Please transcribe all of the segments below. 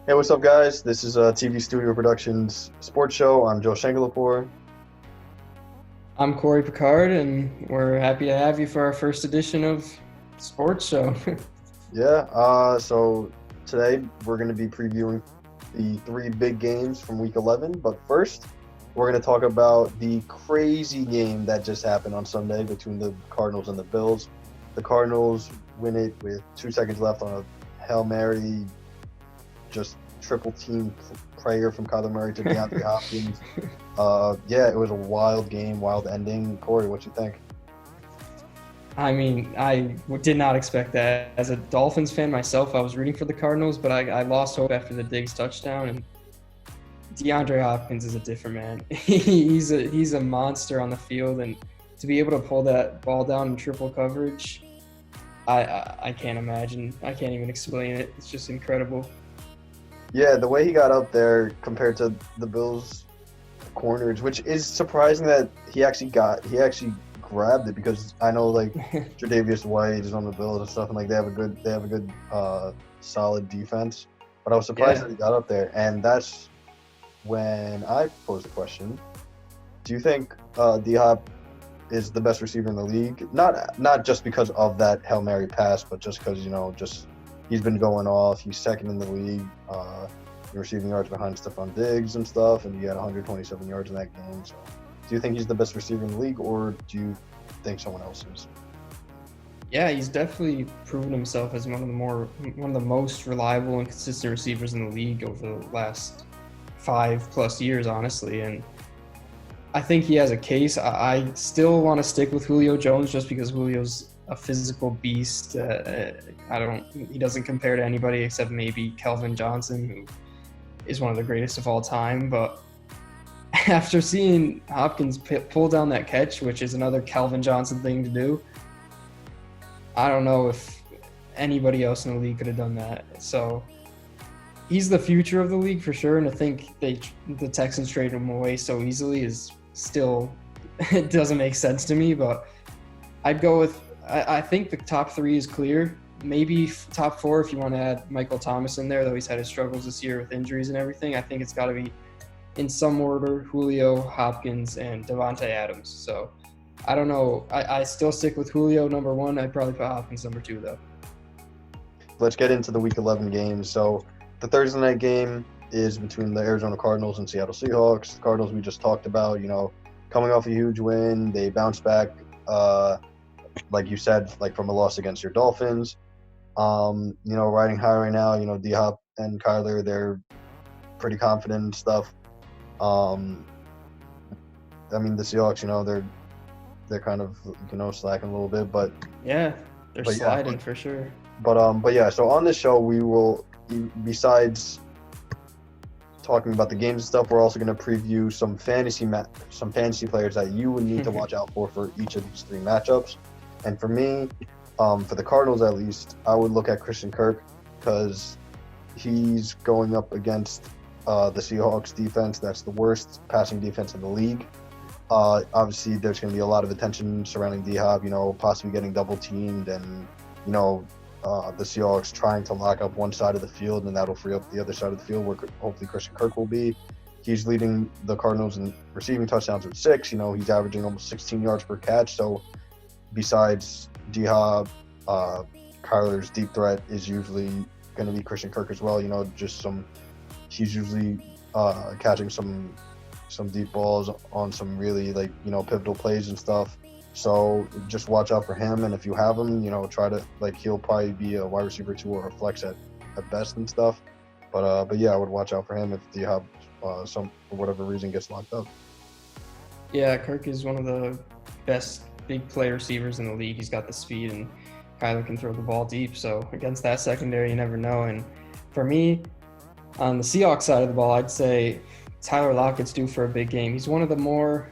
Hey, what's up, guys? This is TV Studio Productions sports show. I'm Joe Sciancalepore. I'm Corey Picard, and we're happy to have you for our first edition of Sports Show. Yeah, so today we're going to be previewing the three big games from Week 11. But first, we're going to talk about the crazy game that just happened on Sunday between the Cardinals and the Bills. The Cardinals win it with 2 seconds left on a Hail Mary, just triple team prayer from Kyler Murray to DeAndre Hopkins. Yeah, it was a wild game, wild ending. Corey, what you think? I mean, I did not expect that. As a Dolphins fan myself, I was rooting for the Cardinals, but I lost hope after the Diggs touchdown. And DeAndre Hopkins is a different man. He's a monster on the field, and to be able to pull that ball down in triple coverage, I can't imagine. I can't even explain it. It's just incredible. Yeah, the way he got up there compared to the Bills corners, which is surprising that he actually grabbed it, because I know like Tre'Davious White is on the Bills and stuff, and like they have a good solid defense. But I was surprised that he got up there, and that's when I posed the question: do you think D-Hop is the best receiver in the league? Not just because of that Hail Mary pass, but just because he's been going off. He's second in the league in receiving yards behind Stephon Diggs and stuff, and he had 127 yards in that game. So, do you think he's the best receiver in the league, or do you think someone else is? Yeah, he's definitely proven himself as one of the most reliable and consistent receivers in the league over the last 5+ years, honestly. And I think he has a case. I still want to stick with Julio Jones just because Julio's a physical beast. He doesn't compare to anybody except maybe Calvin Johnson, who is one of the greatest of all time. But after seeing Hopkins pull down that catch, which is another Calvin Johnson thing to do, I don't know if anybody else in the league could have done that. So he's the future of the league for sure. And I think the Texans traded him away so easily is still, it doesn't make sense to me. But I'd go with, I think the top three is clear. Maybe top four if you want to add Michael Thomas in there, though he's had his struggles this year with injuries and everything. I think it's got to be, in some order, Julio, Hopkins, and Devontae Adams. So I don't know. I still stick with Julio number one. I'd probably put Hopkins number two, though. Let's get into the Week 11 games. So the Thursday night game is between the Arizona Cardinals and Seattle Seahawks. The Cardinals we just talked about, coming off a huge win. They bounced back, like you said, like from a loss against your Dolphins. Riding high right now, D-Hop and Kyler, they're pretty confident and stuff. The Seahawks, they're kind of, slacking a little bit, but yeah, they're sliding for sure. But yeah, so on this show, we will, besides talking about the games and stuff, we're also going to preview some fantasy players that you would need to watch out for each of these three matchups. And for me, for the Cardinals at least, I would look at Christian Kirk, because he's going up against the Seahawks defense. That's the worst passing defense in the league. Obviously, there's going to be a lot of attention surrounding D-Hop, possibly getting double teamed, and the Seahawks trying to lock up one side of the field, and that'll free up the other side of the field where hopefully Christian Kirk will be. He's leading the Cardinals in receiving touchdowns with 6. He's averaging almost 16 yards per catch. So besides D-Hop, Kyler's deep threat is usually going to be Christian Kirk as well. He's usually catching some deep balls on some really pivotal plays and stuff. So just watch out for him, and if you have him, try to he'll probably be a wide receiver 2 or a flex at best and stuff. But yeah, I would watch out for him if D-Hop for whatever reason gets locked up. Yeah, Kirk is one of the best big play receivers in the league. He's got the speed, and Kyler can throw the ball deep. So against that secondary, you never know. And for me, on the Seahawks side of the ball, I'd say Tyler Lockett's due for a big game. He's one of the more,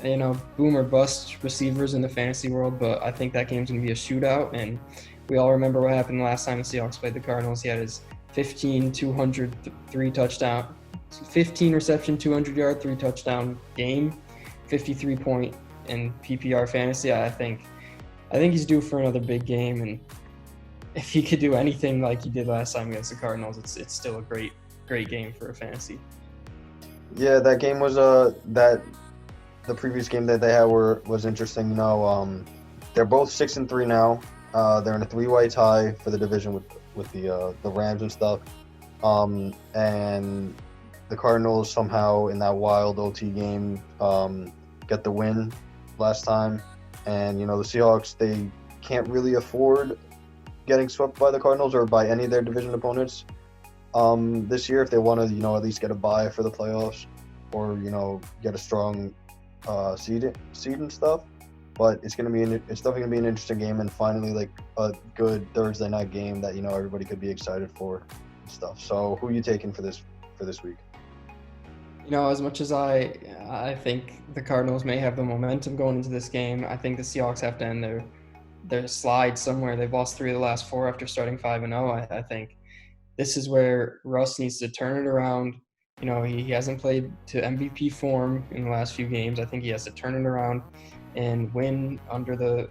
boom or bust receivers in the fantasy world, but I think that game's going to be a shootout. And we all remember what happened the last time the Seahawks played the Cardinals. He had his 15 reception, 200-yard, 3-touchdown game, 53-point in PPR fantasy. I think he's due for another big game, and if he could do anything like he did last time against the Cardinals, it's still a great great game for a fantasy. Yeah, that game was the previous game that they had was interesting. You know, they're both 6-3 now. They're in a 3-way tie for the division with the Rams and stuff. And the Cardinals somehow in that wild OT game get the win last time. And you know, the Seahawks, they can't really afford getting swept by the Cardinals or by any of their division opponents this year if they want to, you know, at least get a bye for the playoffs or, you know, get a strong seed and stuff. But it's definitely gonna be an interesting game, and finally like a good Thursday night game that, you know, everybody could be excited for and stuff. So who are you taking for this week? You know, as much as I think the Cardinals may have the momentum going into this game, I think the Seahawks have to end their slide somewhere. They've lost 3 of the last 4 after starting 5-0. I think this is where Russ needs to turn it around. You know, he hasn't played to MVP form in the last few games. I think he has to turn it around and win under the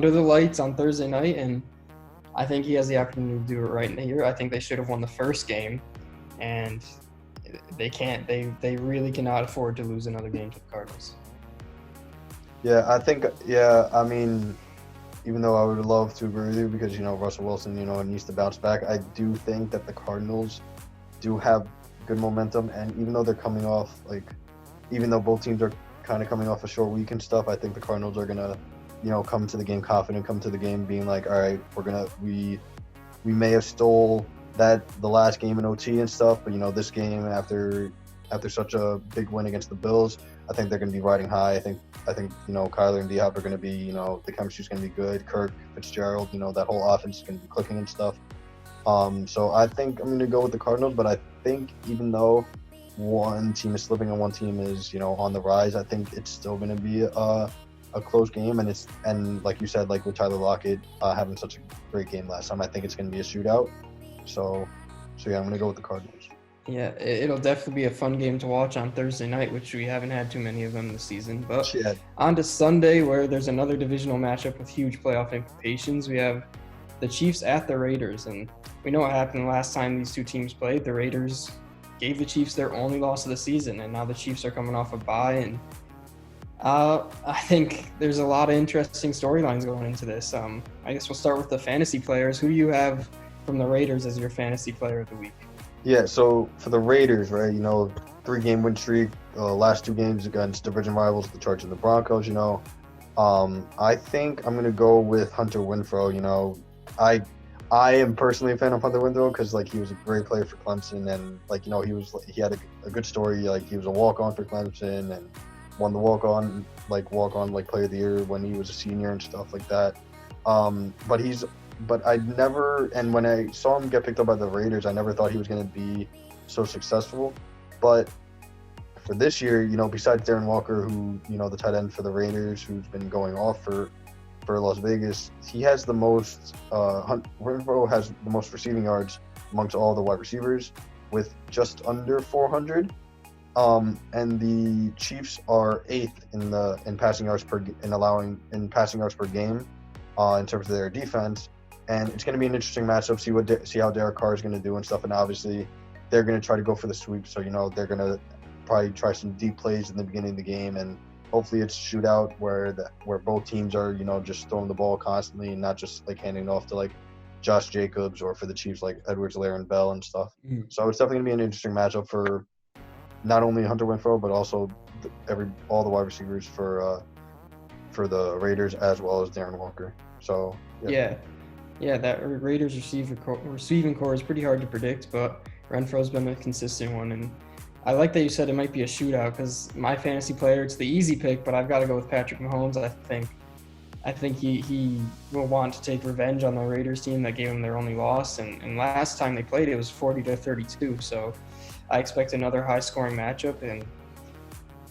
lights on Thursday night, and I think he has the opportunity to do it right here. I think they should have won the first game, and they can't. They really cannot afford to lose another game to the Cardinals. Yeah, I think, yeah, I mean, even though I would love to agree with you because, you know, Russell Wilson, you know, needs to bounce back, I do think that the Cardinals do have good momentum. And even though they're coming off, like, even though both teams are kind of coming off a short week and stuff, I think the Cardinals are going to, you know, come to the game confident, come to the game being like, all right, we may have stole the last game in OT and stuff, but, you know, this game after such a big win against the Bills, I think they're going to be riding high. I think you know, Kyler and D-Hop are going to be, you know, the chemistry's going to be good. Kirk, Fitzgerald, you know, that whole offense is going to be clicking and stuff. So I think I'm going to go with the Cardinals, but I think even though one team is slipping and one team is, you know, on the rise, I think it's still going to be a close game. And like you said, like with Tyler Lockett having such a great game last time, I think it's going to be a shootout. So yeah, I'm going to go with the Cardinals. Yeah, it'll definitely be a fun game to watch on Thursday night, which we haven't had too many of them this season. But on to Sunday, where there's another divisional matchup with huge playoff implications. We have the Chiefs at the Raiders, and we know what happened last time these two teams played. The Raiders gave the Chiefs their only loss of the season, and now the Chiefs are coming off a bye. And I think there's a lot of interesting storylines going into this. I guess we'll start with the fantasy players. Who do you have from the Raiders as your fantasy player of the week? Yeah, so for the Raiders, right, you know, 3-game win streak, last 2 games against division rivals, the Chargers and the Broncos, you know. I think I'm going to go with Hunter Renfrow. You know, I am personally a fan of Hunter Renfrow because, like, he was a great player for Clemson, and, like, you know, he had a good story. Like, he was a walk-on for Clemson and won the walk-on player of the year when he was a senior and stuff like that. But I never, and when I saw him get picked up by the Raiders, I never thought he was going to be so successful. But for this year, you know, besides Darren Walker, who, you know, the tight end for the Raiders, who's been going off for Las Vegas, he has the most, Renfrow has the most receiving yards amongst all the wide receivers with just under 400. And the Chiefs are 8th in passing yards per game in terms of their defense. And it's going to be an interesting matchup, see how Derek Carr is going to do and stuff. And obviously, they're going to try to go for the sweep. So, you know, they're going to probably try some deep plays in the beginning of the game. And hopefully it's a shootout where both teams are, you know, just throwing the ball constantly and not just, like, handing it off to, like, Josh Jacobs or for the Chiefs, like Edwards-Helaire and Bell and stuff. Mm-hmm. So it's definitely going to be an interesting matchup for not only Hunter Renfrow, but also all the wide receivers for the Raiders as well as Darren Walker. So, Yeah, that Raiders receiving core is pretty hard to predict, but Renfro's been a consistent one. And I like that you said it might be a shootout because my fantasy player, it's the easy pick, but I've got to go with Patrick Mahomes. I think he will want to take revenge on the Raiders team that gave him their only loss. And last time they played, it was 40-32. So I expect another high-scoring matchup. And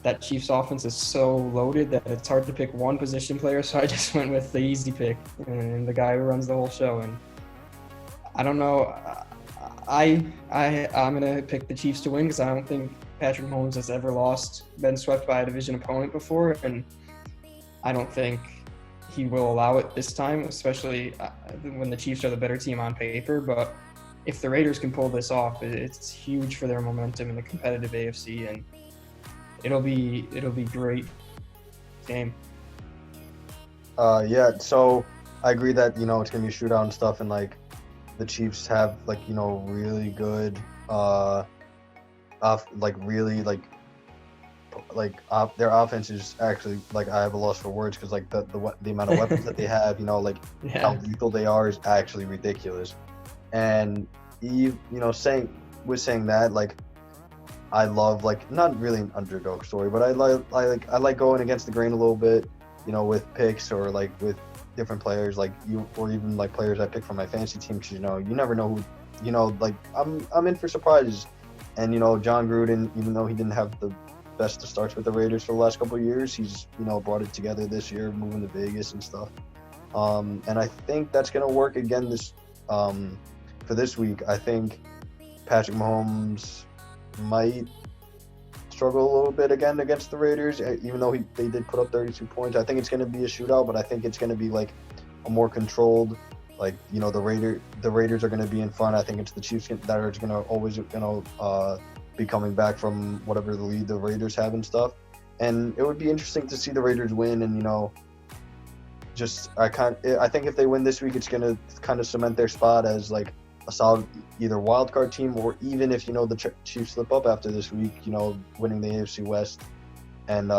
that Chiefs offense is so loaded that it's hard to pick one position player, so I just went with the easy pick and the guy who runs the whole show. And I don't know, I'm gonna pick the Chiefs to win because I don't think Patrick Mahomes has ever been swept by a division opponent before, and I don't think he will allow it this time, especially when the Chiefs are the better team on paper. But if the Raiders can pull this off, it's huge for their momentum in the competitive AFC, and it'll be great game. Yeah, so I agree that, you know, it's gonna be a shootout and stuff, and like the Chiefs have like, you know, really good their offense is actually, like, I have a loss for words because like the amount of weapons that they have, you know, like how Yeah. lethal they are is actually ridiculous. And saying that, like, I love, like, not really an underdog story, but I like going against the grain a little bit, you know, with picks or like with different players, like you, or even like players I pick from my fantasy team, because, you know, you never know who, you know, like I'm in for surprises. And, you know, John Gruden, even though he didn't have the best of starts with the Raiders for the last couple of years, he's, you know, brought it together this year, moving to Vegas and stuff. And I think that's gonna work again for this week. I think Patrick Mahomes might struggle a little bit again against the Raiders, even though they did put up 32 points. I think it's going to be a shootout, but I think it's going to be like a more controlled, like, you know, the Raiders are going to be in front. I think it's the Chiefs that are going to always, you know, be coming back from whatever the lead the Raiders have and stuff. And it would be interesting to see the Raiders win, and, you know, I think if they win this week, it's going to kind of cement their spot as like a solid either wild card team, or even if, you know, the Chiefs slip up after this week, you know, winning the AFC West and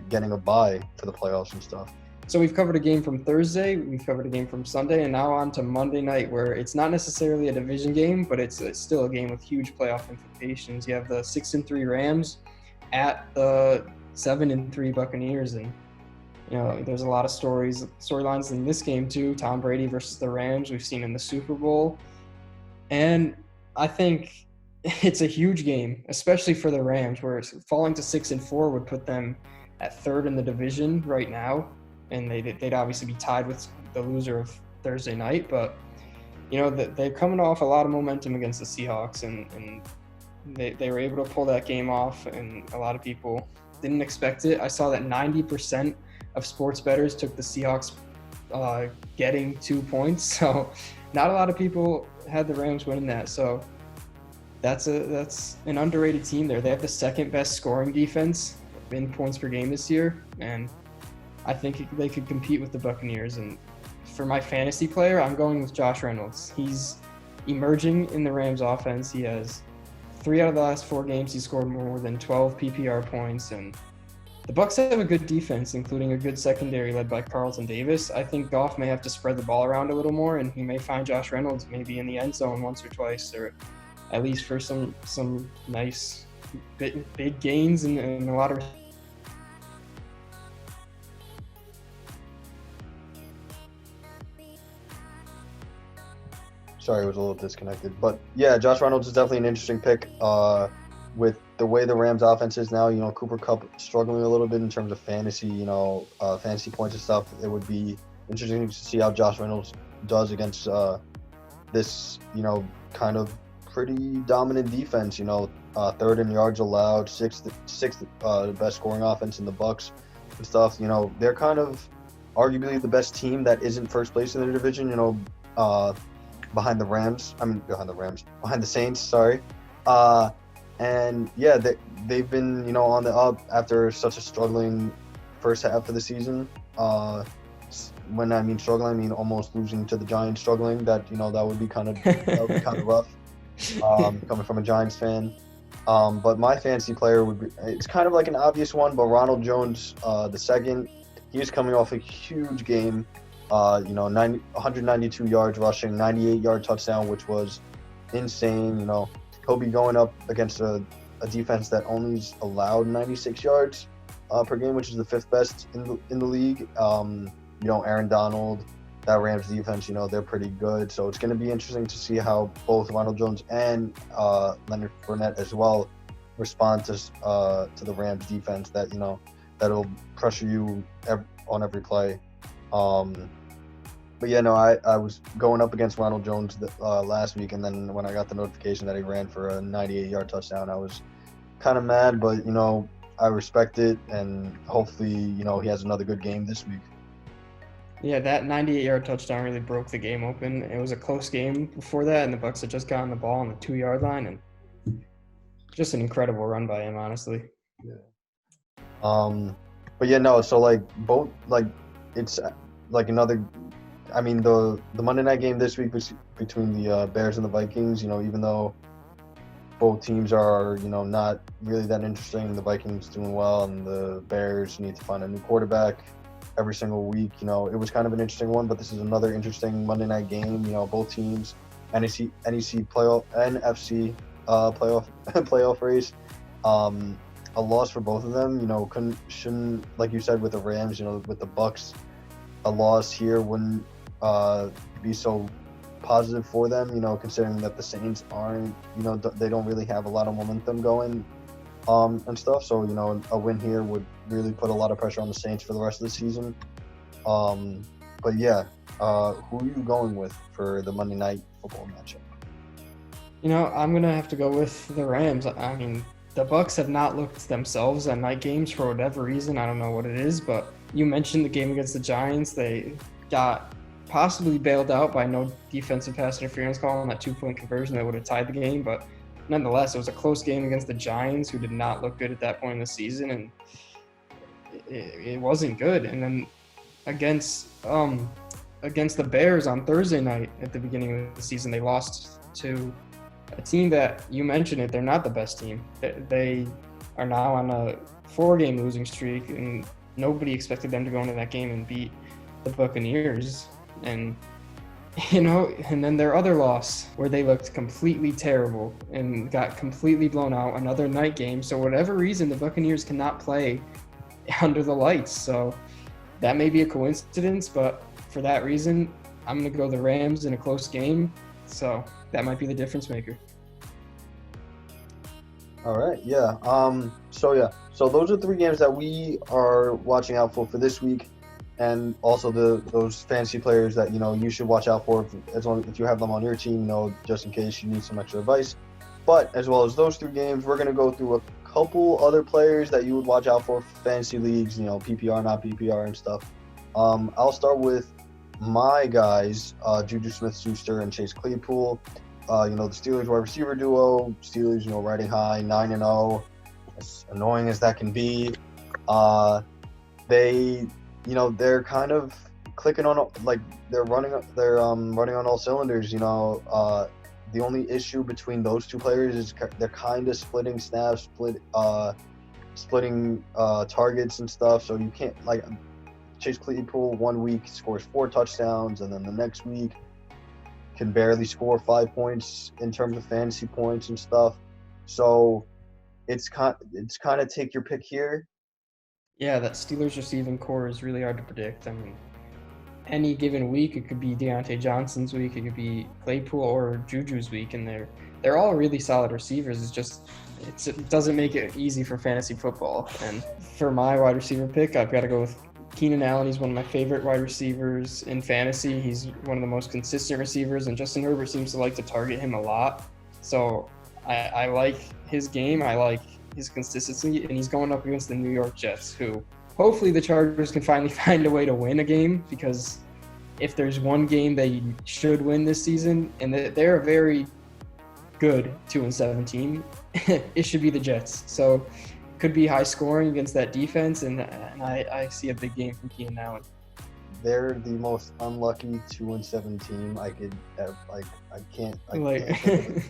getting a bye for the playoffs and stuff. So we've covered a game from Thursday, we've covered a game from Sunday, and now on to Monday night, where it's not necessarily a division game, but it's still a game with huge playoff implications. You have the 6-3 Rams at the 7-3 Buccaneers, and, you know, there's a lot of storylines in this game too. Tom Brady versus the Rams, we've seen in the Super Bowl. And I think it's a huge game, especially for the Rams, where falling to 6-4 would put them at third in the division right now, and they'd obviously be tied with the loser of Thursday night. But, you know, they're coming off a lot of momentum against the Seahawks, and they were able to pull that game off, and a lot of people didn't expect it. I saw that 90% of sports bettors took the Seahawks getting 2 points, so not a lot of people had the Rams winning that. So that's an underrated team there. They have the second best scoring defense in points per game this year, and I think they could compete with the Buccaneers. And for my fantasy player, I'm going with Josh Reynolds. He's emerging in the Rams offense. He has 3 out of the last 4 games he scored more than 12 PPR points, and the Bucs have a good defense, including a good secondary led by Carlton Davis. I think Goff may have to spread the ball around a little more, and he may find Josh Reynolds maybe in the end zone once or twice, or at least for some nice big gains and a lot of. Sorry, I was a little disconnected. But yeah, Josh Reynolds is definitely an interesting pick. With the way the Rams offense is now, you know, Cooper Kupp struggling a little bit in terms of fantasy, you know, fantasy points and stuff. It would be interesting to see how Josh Reynolds does against this, you know, kind of pretty dominant defense. You know, third in yards allowed, sixth best scoring offense in the Bucs and stuff. You know, they're kind of arguably the best team that isn't first place in their division. You know, behind the Saints. Sorry. And yeah, they've been, you know, on the up after such a struggling first half of the season. When I mean struggling, I mean almost losing to the Giants. Struggling, that, you know, that would be kind of rough. Coming from a Giants fan. But my fantasy player would be, it's kind of like an obvious one, but Ronald Jones, the second. He's coming off a huge game. You know, 192 yards rushing, 98-yard touchdown, which was insane. You know, he'll be going up against a defense that only's allowed 96 yards per game, which is the 5th best in the league. You know, Aaron Donald, that Rams defense, you know, they're pretty good. So it's going to be interesting to see how both Ronald Jones and Leonard Fournette as well respond to the Rams defense that, you know, that'll pressure you on every play. But yeah, no, I was going up against Ronald Jones last week, and then when I got the notification that he ran for a 98-yard touchdown, I was kind of mad, but, you know, I respect it, and hopefully, you know, he has another good game this week. Yeah, that 98-yard touchdown really broke the game open. It was a close game before that, and the Bucs had just gotten the ball on the 2-yard line, and just an incredible run by him, honestly. But yeah, no. So like both like it's like another. I mean the Monday night game this week was between the Bears and the Vikings. Even though both teams are not really that interesting, the Vikings doing well, and the Bears need to find a new quarterback every single week. It was kind of an interesting one, but this is another interesting Monday night game. Both teams, NEC playoff, NFC playoff playoff race. A loss for both of them. Shouldn't, like you said with the Rams. With the Bucs, a loss here wouldn't be so positive for them. Considering that the Saints aren't. They don't really have a lot of momentum going. And stuff. So, a win here would really put a lot of pressure on the Saints for the rest of the season. But yeah, who are you going with for the Monday night football matchup? I'm going to have to go with the Rams. I mean, the Bucs have not looked themselves at night games for whatever reason. I don't know what it is, but you mentioned the game against the Giants. They got possibly bailed out by no defensive pass interference call on that 2-point conversion that would have tied the game, but nonetheless, it was a close game against the Giants, who did not look good at that point in the season, and it wasn't good. And then against the Bears on Thursday night at the beginning of the season, they lost to a team that, you mentioned it, they're not the best team. They are now on a 4-game losing streak, and nobody expected them to go into that game and beat the Buccaneers. And and then their other loss, where they looked completely terrible and got completely blown out, another night game. So whatever reason, the Buccaneers cannot play under the lights. So that may be a coincidence, but for that reason, I'm going to go the Rams in a close game. So that might be the difference maker. All right, yeah. So those are 3 games that we are watching out for this week. And also those fantasy players that you should watch out for if you have them on your team, just in case you need some extra advice. But as well as those 3 games, we're gonna go through a couple other players that you would watch out for fantasy leagues, PPR, not PPR, and stuff. I'll start with my guys, Juju Smith-Schuster and Chase Claypool. The Steelers wide receiver duo. Steelers, riding high, 9-0. As annoying as that can be, they're kind of clicking on, like, they're running on all cylinders. The only issue between those 2 players is they're kind of splitting snaps, splitting targets and stuff. So you can't, like, Chase Claypool 1 week scores 4 touchdowns, and then the next week can barely score 5 points in terms of fantasy points and stuff. So it's kind of take your pick here. Yeah, that Steelers receiving core is really hard to predict. I mean, any given week, it could be Deontay Johnson's week, it could be Claypool or Juju's week, and they're all really solid receivers. It doesn't make it easy for fantasy football. And for my wide receiver pick, I've got to go with Keenan Allen. He's one of my favorite wide receivers in fantasy. He's one of the most consistent receivers, and Justin Herbert seems to like to target him a lot. So I like his game. I like his consistency, and he's going up against the New York Jets, who hopefully the Chargers can finally find a way to win a game, because if there's one game they should win this season, and they're a very good 2-7 team, it should be the Jets. So could be high scoring against that defense, and I see a big game from Keenan Allen. They're the most unlucky 2-7 team I can't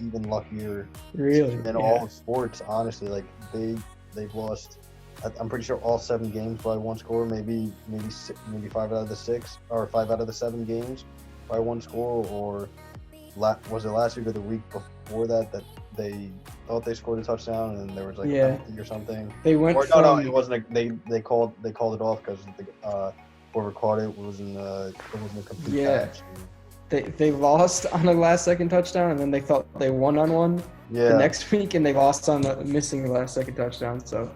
even luckier. Really? In all of sports, honestly. Like they've lost, I'm pretty sure, all 7 games by 1 score, maybe 5 out of the 6 or 5 out of the 7 games by 1 score, or was it last week or the week before that they thought they scored a touchdown and there was like a penalty or something. They went no, it wasn't. They called it off because whoever caught it wasn't a complete catch. They lost on a last-second touchdown, and then they thought they won on one the next week, and they lost on missing the last-second touchdown. So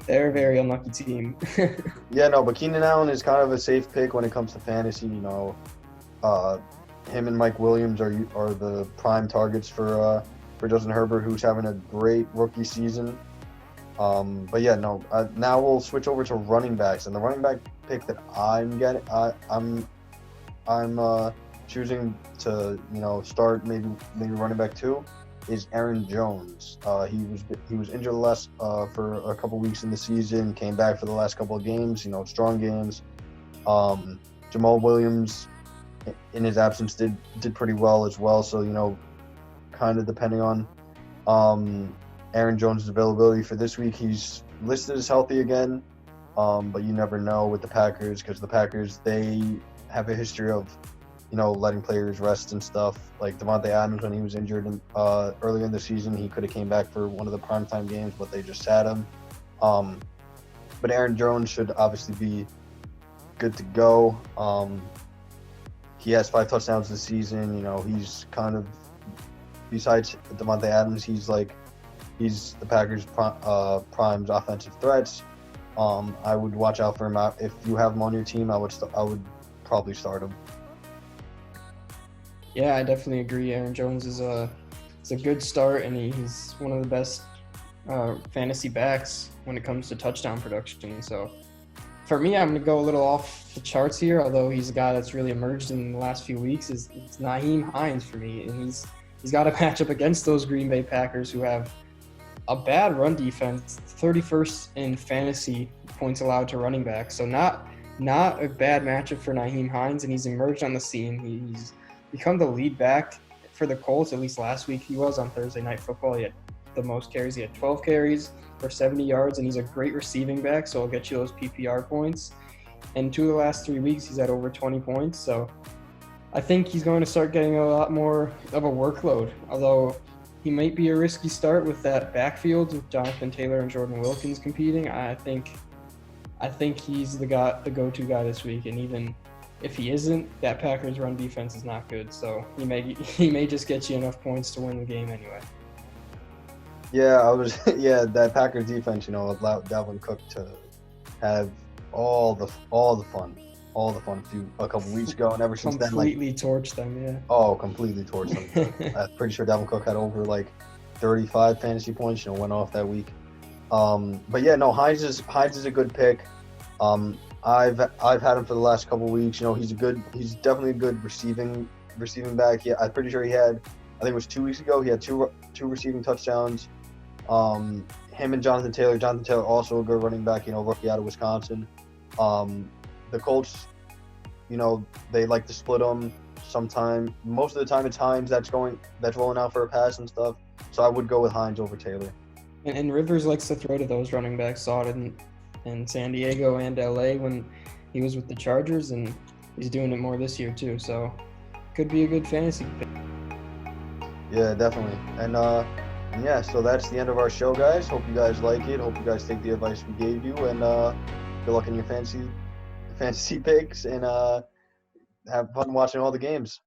they're a very unlucky team. But Keenan Allen is kind of a safe pick when it comes to fantasy. Him and Mike Williams are the prime targets for Justin Herbert, who's having a great rookie season. Now we'll switch over to running backs, and the running back pick that I'm I'm choosing to start maybe running back 2 is Aaron Jones. He was injured for a couple weeks in the season, came back for the last couple of games, strong games. Jamal Williams in his absence did pretty well as well, so kind of depending on Aaron Jones' availability for this week. He's listed as healthy again, but you never know with the Packers, because the Packers, they have a history of letting players rest and stuff. Like Devontae Adams, when he was injured earlier in the season, he could have came back for one of the primetime games, but they just sat him. But Aaron Jones should obviously be good to go. He has 5 touchdowns this season. He's kind of, besides Devontae Adams, he's the Packers' prime's offensive threats. I would watch out for him. If you have him on your team, I would probably start him. Yeah, I definitely agree. Aaron Jones is a good start, and he's one of the best fantasy backs when it comes to touchdown production. So for me, I'm going to go a little off the charts here, although he's a guy that's really emerged in the last few weeks. It's Nyheim Hines for me, and he's got to match up against those Green Bay Packers, who have a bad run defense, 31st in fantasy points allowed to running backs. So not a bad matchup for Nyheim Hines, and he's emerged on the scene. He's become the lead back for the Colts, at least last week he was on Thursday Night Football. He had the most carries. He had 12 carries for 70 yards, and he's a great receiving back, so he'll get you those PPR points. And 2 of the last 3 weeks, he's had over 20 points. So I think he's going to start getting a lot more of a workload, although he might be a risky start with that backfield with Jonathan Taylor and Jordan Wilkins competing. I think he's the go-to guy this week, and even if he isn't, that Packers run defense is not good, so he may just get you enough points to win the game anyway. Yeah, that Packers defense, allowed Dalvin Cook to have all the fun a couple weeks ago, and ever since then, completely torched them. Yeah. Oh, completely torched them. I'm pretty sure Dalvin Cook had over 35 fantasy points, went off that week. But yeah, no, Hines is a good pick. I've had him for the last couple of weeks. He's definitely a good receiving back. Yeah, I'm pretty sure I think it was 2 weeks ago, he had two receiving touchdowns. Him and Jonathan Taylor also a good running back, rookie out of Wisconsin. The Colts, they like to split them sometime. Most of the time it's Hines that's rolling out for a pass and stuff. So I would go with Hines over Taylor. And Rivers likes to throw to those running backs. Saw it in San Diego and LA when he was with the Chargers, and he's doing it more this year too. So could be a good fantasy pick. Yeah, definitely. And yeah, so that's the end of our show, guys. Hope you guys like it. Hope you guys take the advice we gave you, and good luck in your fantasy picks, and have fun watching all the games.